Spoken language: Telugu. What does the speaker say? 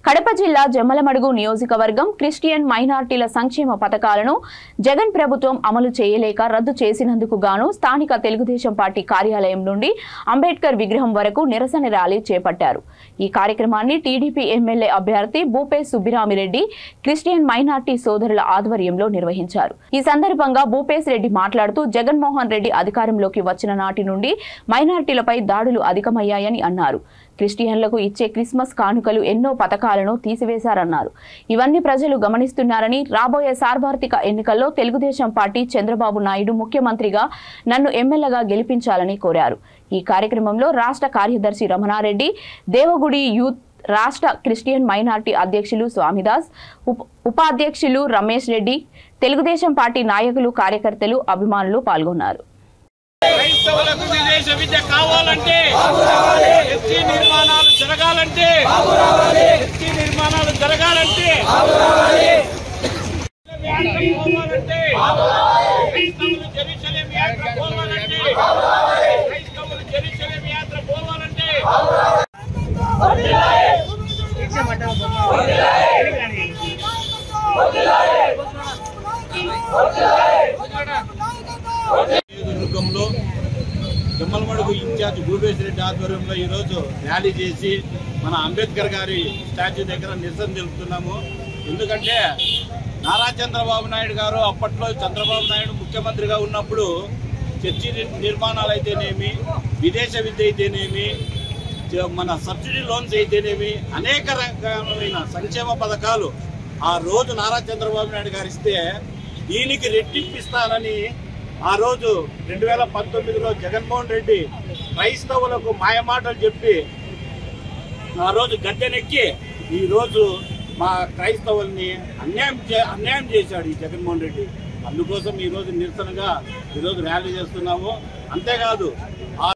కడప జిల్లా జమ్మలమడుగు నియోజకవర్గం క్రిస్టియన్ మైనారిటీల సంక్షేమ పథకాలను జగన్ ప్రభుత్వం అమలు చేయలేక రద్దు చేసినందుకు గాను స్థానిక తెలుగుదేశం పార్టీ కార్యాలయం నుండి అంబేద్కర్ విగ్రహం వరకు నిరసన ర్యాలీ చేపట్టారు। ఈ కార్యక్రమాన్ని టీడీపీ ఎమ్మెల్యే అభ్యర్థి భూపే సుబ్బిరామిరెడ్డి క్రిస్టియన్ మైనారిటీ సోదరుల ఆధ్వర్యంలో నిర్వహించారు। ఈ సందర్భంగా భూపేశ్ రెడ్డి మాట్లాడుతూ జగన్మోహన్ రెడ్డి అధికారంలోకి వచ్చిన నాటి నుండి మైనారిటీలపై దాడులు అధికమయ్యాయని అన్నారు। క్రిస్టియన్లకు ఇచ్చే క్రిస్మస్ కానుకలు ఎన్నో పథకాలను తీసివేశారన్నారు। ఇవన్నీ ప్రజలు గమనిస్తున్నారని రాబోయే సార్వత్రిక ఎన్నికల్లో తెలుగుదేశం పార్టీ చంద్రబాబు నాయుడు ముఖ్యమంత్రిగా నన్ను ఎమ్మెల్యేగా గెలిపించాలని కోరారు। ఈ కార్యక్రమంలో రాష్ట్ర కార్యదర్శి రమణారెడ్డి, దేవగుడి యూత్ రాష్ట్ర క్రిస్టియన్ మైనారిటీ అధ్యక్షులు స్వామిదాస్, ఉపాధ్యక్షులు రమేష్ రెడ్డి, తెలుగుదేశం పార్టీ నాయకులు, కార్యకర్తలు, అభిమానులు పాల్గొన్నారు। క్రైస్తవులకు విదేశ విద్య కావాలంటే ఎస్టీ నిర్మాణాలు జరగాలంటే క్రైస్తవులు జెరూసలేం యాత్ర పోవాలంటే క్రైస్తవులు జెరూసలేం యాత్ర పోవాలంటే దుర్గంలో జమ్మలమడుగు ఇన్ఛార్జ్ భూపేశ్ రెడ్డి ఆధ్వర్యంలో ఈరోజు ర్యాలీ చేసి మన అంబేద్కర్ గారి స్టాచ్యూ దగ్గర నిరసన తెలుపుతున్నాము। ఎందుకంటే నారా చంద్రబాబు నాయుడు గారు అప్పట్లో చంద్రబాబు నాయుడు ముఖ్యమంత్రిగా ఉన్నప్పుడు చర్చి నిర్మాణాలు అయితేనేమి, విదేశ విద్య అయితేనేమి, మన సబ్సిడీ లోన్స్ అయితేనేమి, అనేక రకమైన సంక్షేమ పథకాలు ఆ రోజు నారా చంద్రబాబు నాయుడు గారు ఇస్తే దీనికి రెట్టింపిస్తానని ఆ రోజు 2019లో జగన్మోహన్ రెడ్డి క్రైస్తవులకు మాయమాటలు చెప్పి ఆ రోజు గద్దెనెక్కి ఈ రోజు మా క్రైస్తవుల్ని అన్యాయం చేశాడు ఈ జగన్మోహన్ రెడ్డి। అందుకోసం ఈ రోజు నిరసనగా ర్యాలీ చేస్తున్నాము। అంతేకాదు